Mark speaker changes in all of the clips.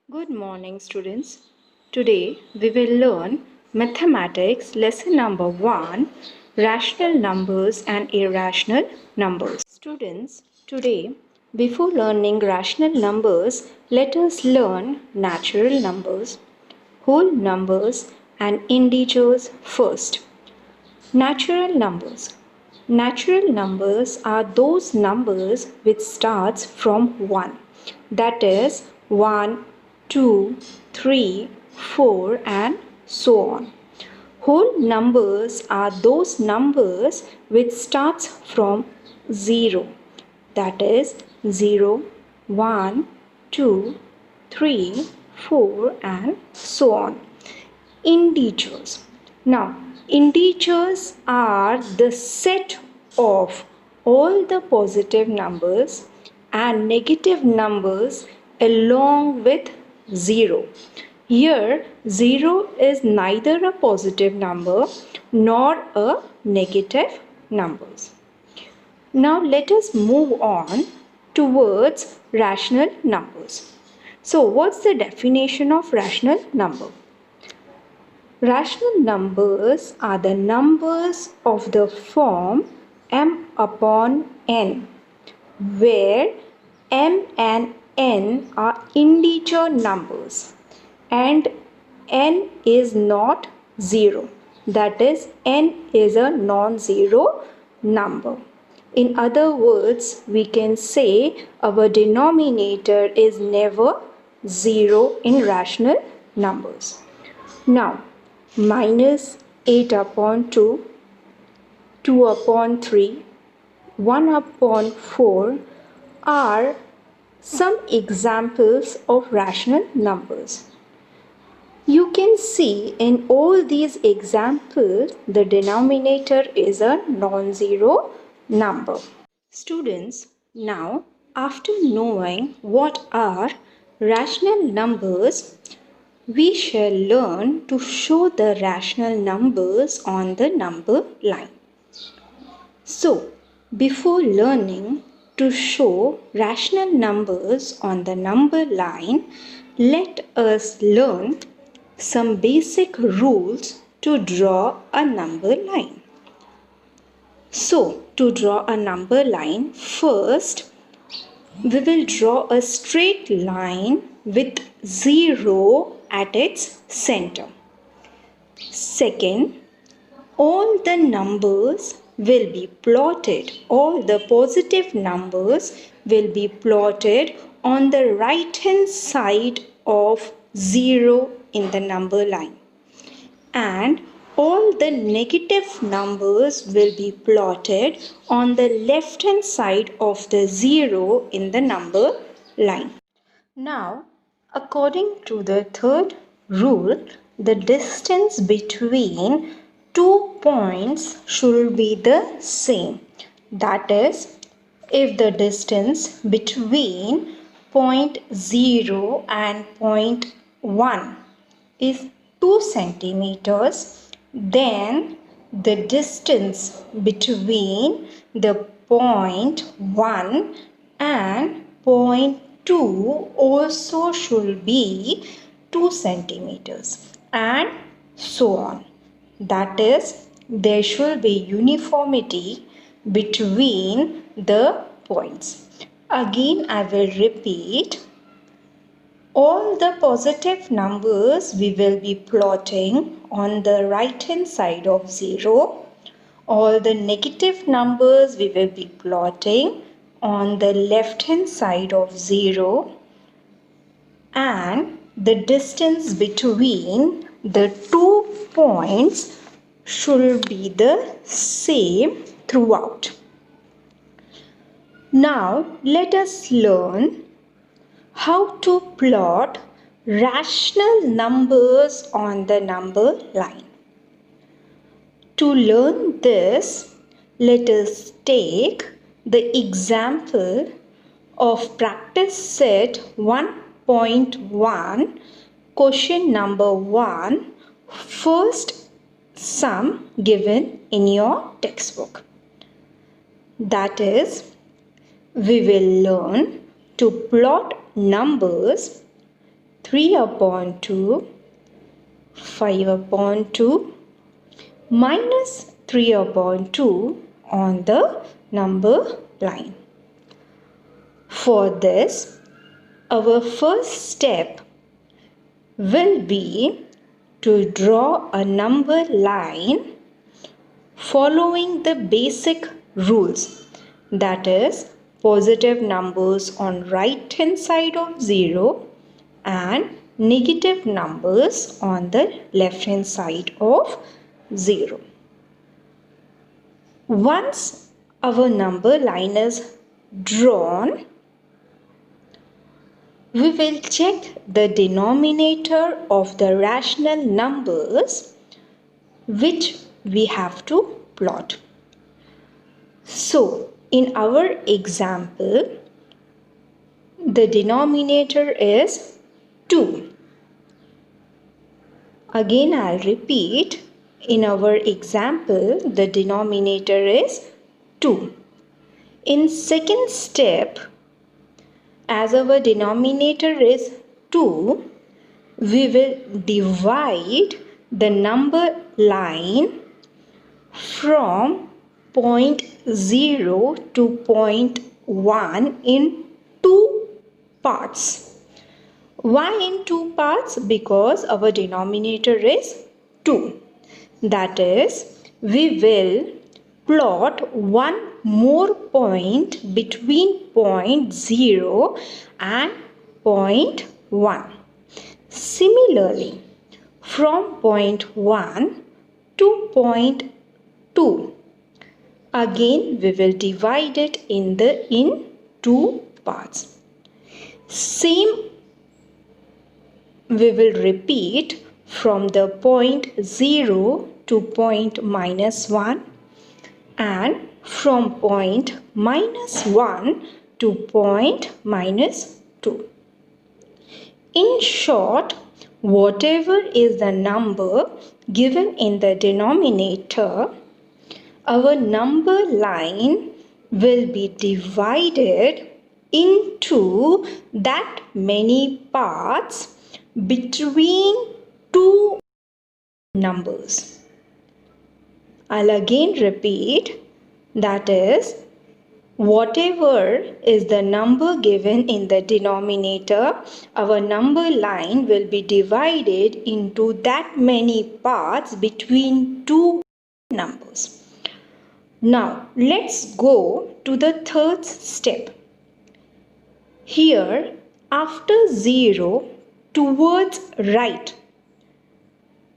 Speaker 1: Good morning, students. Today we will learn mathematics lesson number 1, rational numbers and irrational numbers. Students, today before learning rational numbers, let us learn natural numbers, whole numbers and integers first. Natural numbers. Natural numbers are those numbers which starts from 1. That is 1, 2, 3, 4 and so on. Whole numbers are those numbers which starts from 0. That is 0, 1, 2, 3, 4 and so on. Integers. Now, integers are the set of all the positive numbers and negative numbers along with 0. Here, 0 is neither a positive number nor a negative number. Now, let us move on towards rational numbers. So, what's the definition of rational number? Rational numbers are the numbers of the form m upon n, where m and n are integer numbers and n is not 0. That is, n is a non-zero number. In other words, we can say our denominator is never 0 in rational numbers. Now, minus 8 upon 2, 2 upon 3, 1 upon 4 are some examples of rational numbers. You can see in all these examples the denominator is a non-zero number. Students, now after knowing what are rational numbers, we shall learn to show the rational numbers on the number line. So, before learning to show rational numbers on the number line, let us learn some basic rules to draw a number line. So, to draw a number line, first we will draw a straight line with 0 at its center. Second, all the numbers will be plotted, all the positive numbers will be plotted on the right hand side of 0 in the number line, and all the negative numbers will be plotted on the left hand side of the 0 in the number line. Now, according to the third rule, the distance between 2 points should be the same. That is, if the distance between point 0 and point 1 is 2 centimeters, then the distance between the point 1 and point 2 also should be 2 centimeters and so on. That is, there should be uniformity between the points. Again, I will repeat. All the positive numbers we will be plotting on the right hand side of 0. All the negative numbers we will be plotting on the left hand side of 0. And the distance between the 2 points should be the same throughout. Now let us learn how to plot rational numbers on the number line. To learn this, let us take the example of practice set 1.1, question number 1. First sum given in your textbook. That is, we will learn to plot numbers 3 upon 2, 5 upon 2, minus 3 upon 2 on the number line. For this, our first step will be to draw a number line following the basic rules, that is, positive numbers on right hand side of 0 and negative numbers on the left hand side of 0. Once our number line is drawn, we will check the denominator of the rational numbers which we have to plot. So, in our example, the denominator is 2. Again, I'll repeat. In our example, the denominator is 2. In second step, as our denominator is 2, we will divide the number line from point 0 to point 1 in 2 parts. Why in 2 parts? Because our denominator is 2. That is, we will plot one more point between point 0 and point 1. Similarly, from point 1 to point 2, again we will divide it in 2 parts. Same we will repeat from the point 0 to point minus 1 and from point minus 1 to point minus 2. In short, whatever is the number given in the denominator, our number line will be divided into that many parts between 2 numbers. I'll again repeat, that is, whatever is the number given in the denominator, our number line will be divided into that many parts between 2 numbers. Now, let's go to the third step. Here, after 0, towards right,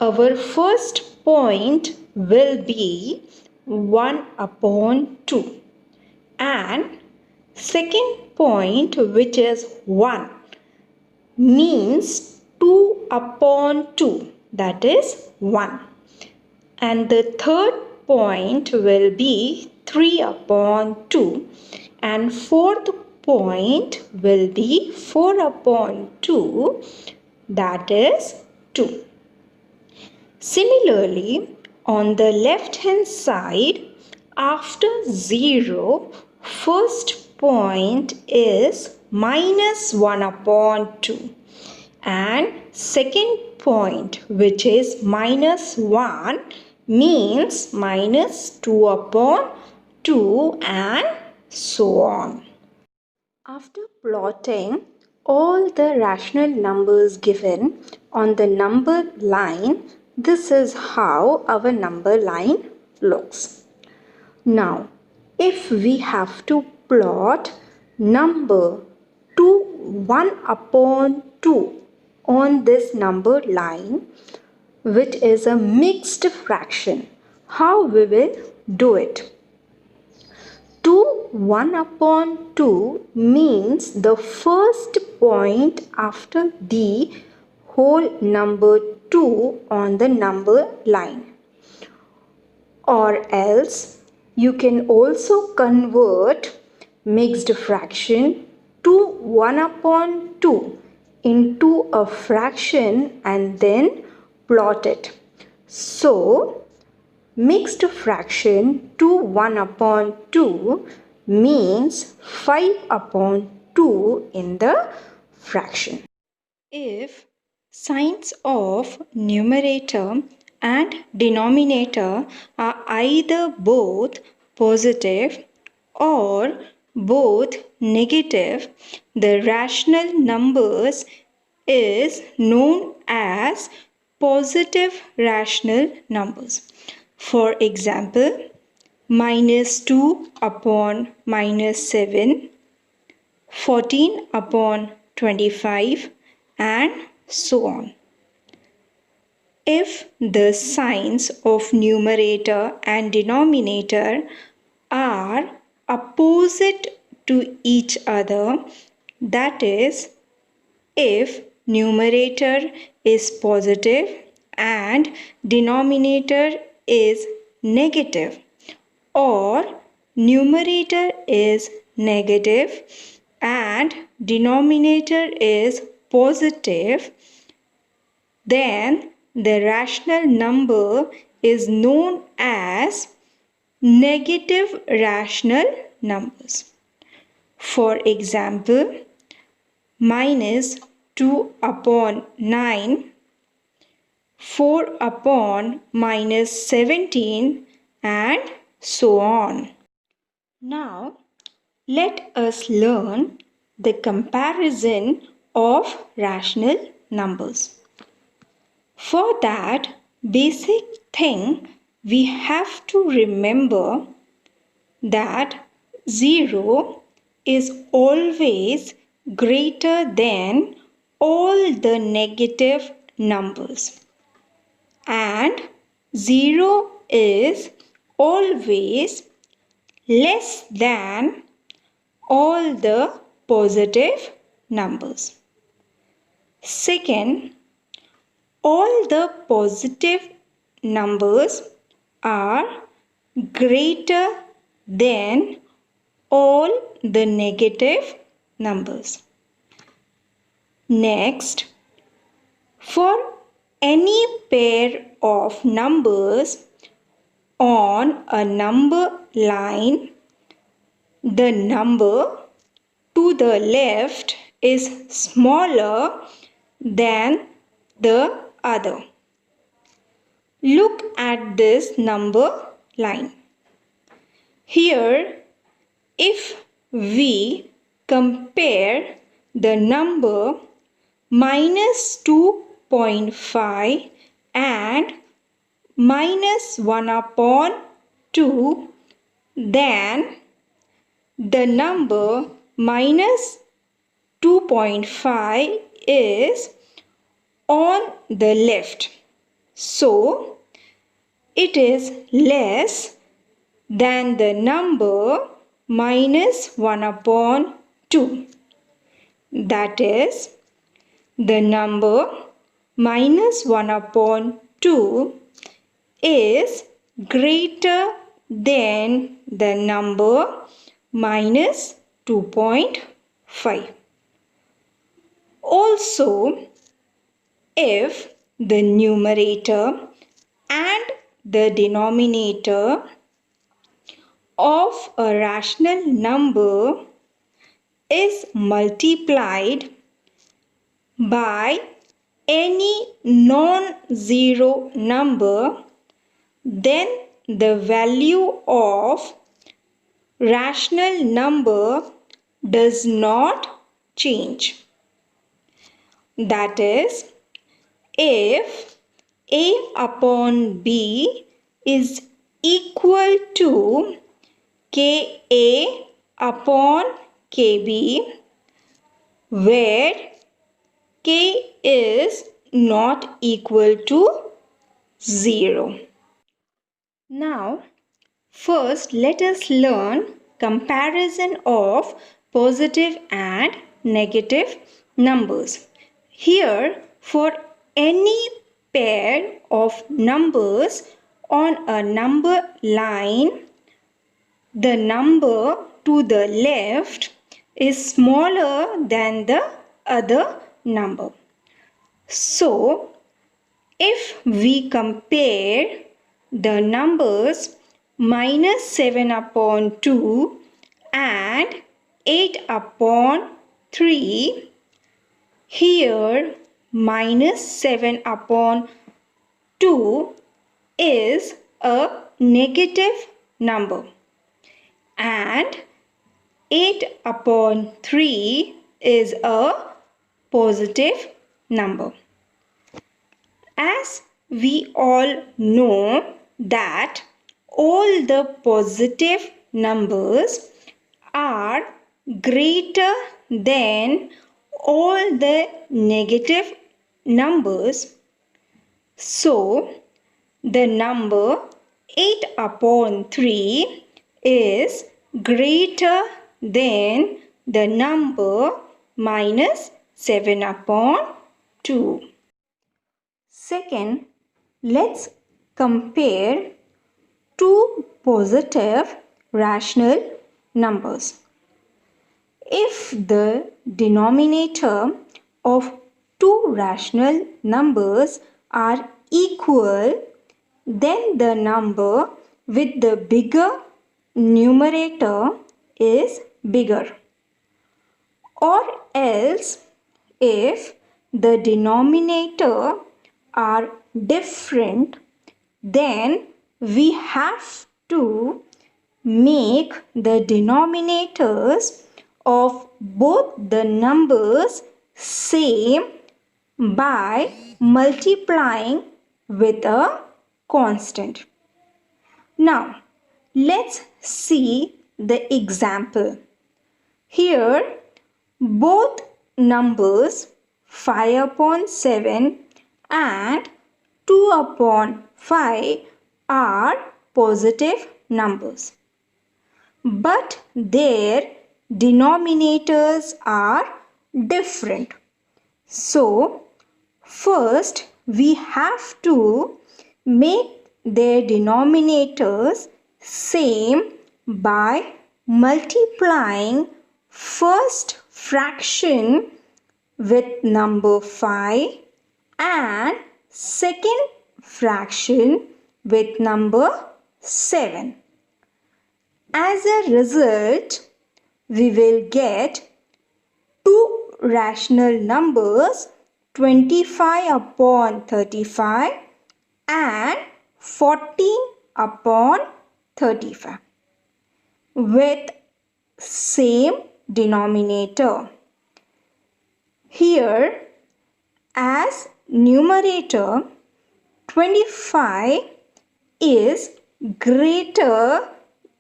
Speaker 1: our first point will be 1 upon 2 and second point, which is 1, means 2 upon 2, that is 1, and the third point will be 3 upon 2 and fourth point will be 4 upon 2, that is 2. Similarly, on the left hand side, after 0, first point is minus 1 upon 2 and second point, which is minus 1, means minus 2 upon 2 and so on. After plotting all the rational numbers given on the number line, this is how our number line looks. Now, if we have to plot number 1 upon 2 on this number line, which is a mixed fraction, how we will do it? 1 upon 2 means the first point after the whole number 2 on the number line. Or else you can also convert mixed fraction to 1 upon 2 into a fraction and then plot it. So Mixed fraction 2 1 upon 2 means 5 upon 2 in the fraction. If signs of numerator and denominator are either both positive or both negative, the rational numbers is known as positive rational numbers. For example, minus 2 upon minus 7, 14 upon 25, and so on. If the signs of numerator and denominator are opposite to each other, that is, if numerator is positive and denominator is negative, or numerator is negative and denominator is positive, then the rational number is known as negative rational numbers. For example, minus 2 upon 9, 4 upon minus 17, and so on. Now, let us learn the comparison of rational numbers. For that basic thing, we have to remember that 0 is always greater than all the negative numbers, and 0 is always less than all the positive numbers. Second, all the positive numbers are greater than all the negative numbers. Next, for any pair of numbers on a number line, the number to the left is smaller than the other. Look at this number line. Here, if we compare the number minus 2.5 and minus 1 upon 2, then the number minus 2.5 is on the left. So, it is less than the number minus 1 upon 2. That is, the number minus 1 upon 2 is greater than the number minus 2.5. Also, if the numerator and the denominator of a rational number is multiplied by any non-zero number, then the value of rational number does not change. That is, if A upon B is equal to Ka upon Kb, where K is not equal to 0. Now, first let us learn comparison of positive and negative numbers. Here, for any pair of numbers on a number line, the number to the left is smaller than the other number. So, if we compare the numbers minus 7 upon 2 and 8 upon 3. Here minus 7 upon 2 is a negative number and 8 upon 3 is a positive number. As we all know that all the positive numbers are greater than all the negative numbers, so the number 8 upon 3 is greater than the number minus 7 upon 2. Second, let's compare two positive rational numbers. If the denominator of two rational numbers are equal, then the number with the bigger numerator is bigger. Or else, if the denominator are different, then we have to make the denominators of both the numbers same by multiplying with a constant. Now, let's see the example. Here, both numbers 5 upon 7 and 2 upon 5 are positive numbers, but their denominators are different. So, first we have to make their denominators same by multiplying first fraction with number 5 and second fraction with number 7. As a result, we will get two rational numbers 25 upon 35 and 14 upon 35 with same denominator. Here, as numerator, 25 is greater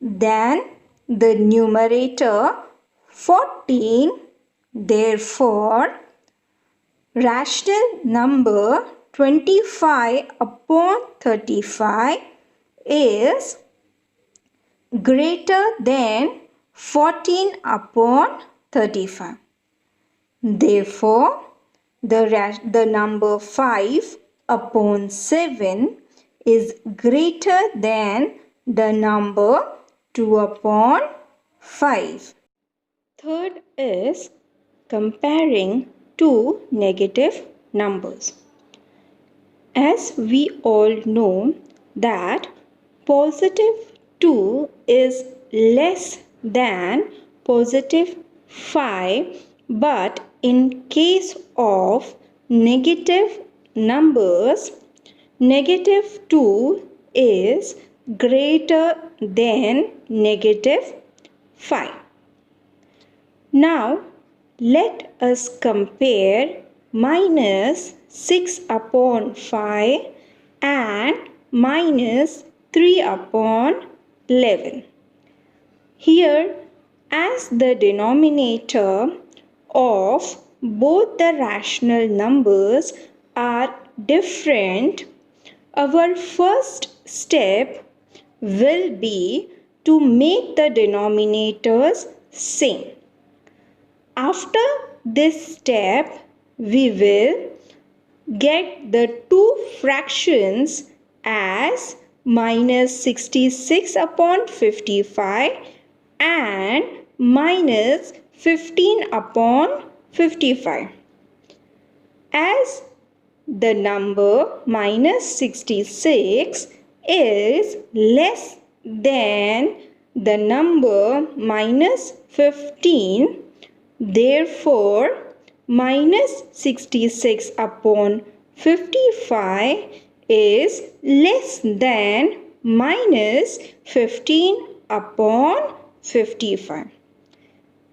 Speaker 1: than the numerator 14. Therefore, rational number 25 upon 35 is greater than 14 upon 35. Therefore, the number 5 upon 7 is greater than the number 2 upon 5. Third is comparing two negative numbers. As we all know that positive 2 is less than positive 5, but in case of negative numbers, negative 2 is greater than negative 5. Now, let us compare minus 6 upon 5 and minus 3 upon 11. Here, as the denominator of both the rational numbers are different, our first step will be to make the denominators same. After this step, we will get the two fractions as minus 66 upon 55 and minus 15 upon 55. As the number minus 66 is less than the number minus 15. Therefore, minus 66 upon 55 is less than minus 15 upon 55.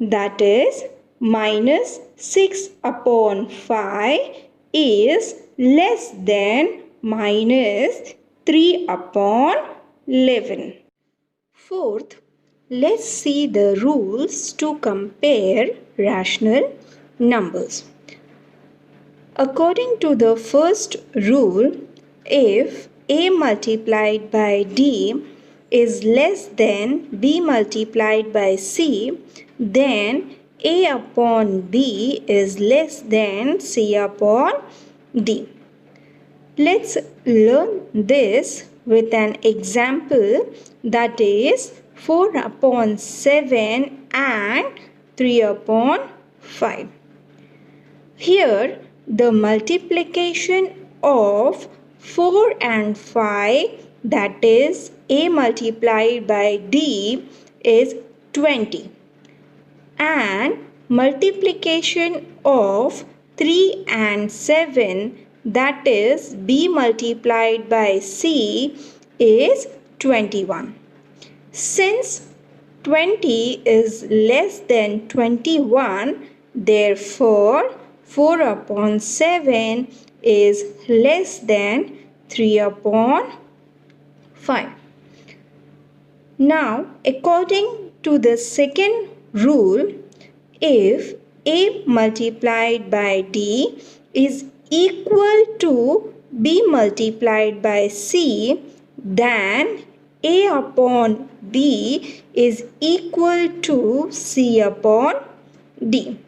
Speaker 1: That is, minus 6 upon 5 is less than minus 3 upon 11. Fourth, let's see the rules to compare rational numbers. According to the first rule, if A multiplied by D is less than B multiplied by C, then A upon B is less than C upon D. Let's learn this with an example, that is 4 upon 7 and 3 upon 5. Here the multiplication of 4 and 5, that is A multiplied by D, is 20, and multiplication of 3 and 7, that is B multiplied by C, is 21. Since 20 is less than 21, therefore 4 upon 7 is less than 3 upon 5. Now, according to the second rule, if A multiplied by D is equal to B multiplied by C, then A upon B is equal to C upon D.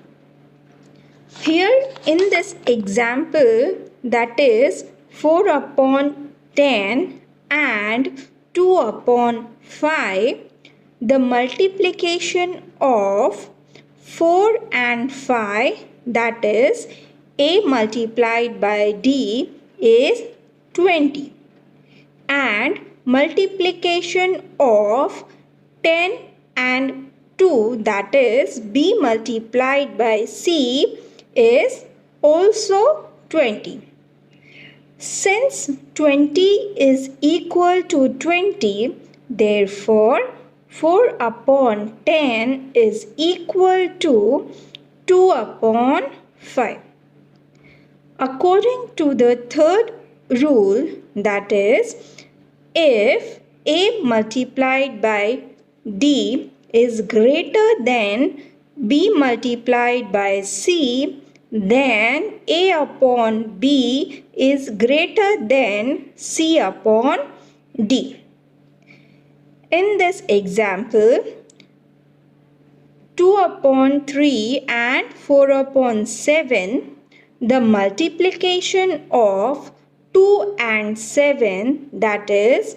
Speaker 1: Here in this example, that is 4 upon 10 and 2 upon 5, the multiplication of 4 and 5, that is A multiplied by D, is 20, and multiplication of 10 and 2, that is B multiplied by C, is also 20. Since 20 is equal to 20, therefore 4 upon 10 is equal to 2 upon 5. According to the third rule, that is, if A multiplied by D is greater than B multiplied by C, then A upon B is greater than C upon D. In this example, 2 upon 3 and 4 upon 7, the multiplication of 2 and 7, that is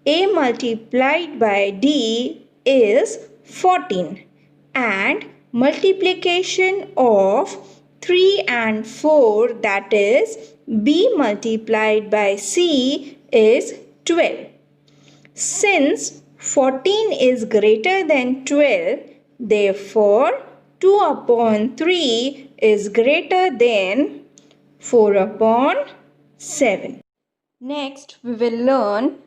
Speaker 1: A multiplied by D, is 14, and multiplication of 3 and 4, that is B multiplied by C, is 12. Since 14 is greater than 12, therefore 2 upon 3 is greater than 4 upon 7. Next, we will learn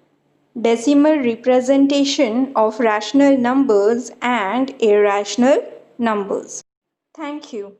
Speaker 1: decimal representation of rational numbers and irrational numbers. Thank you.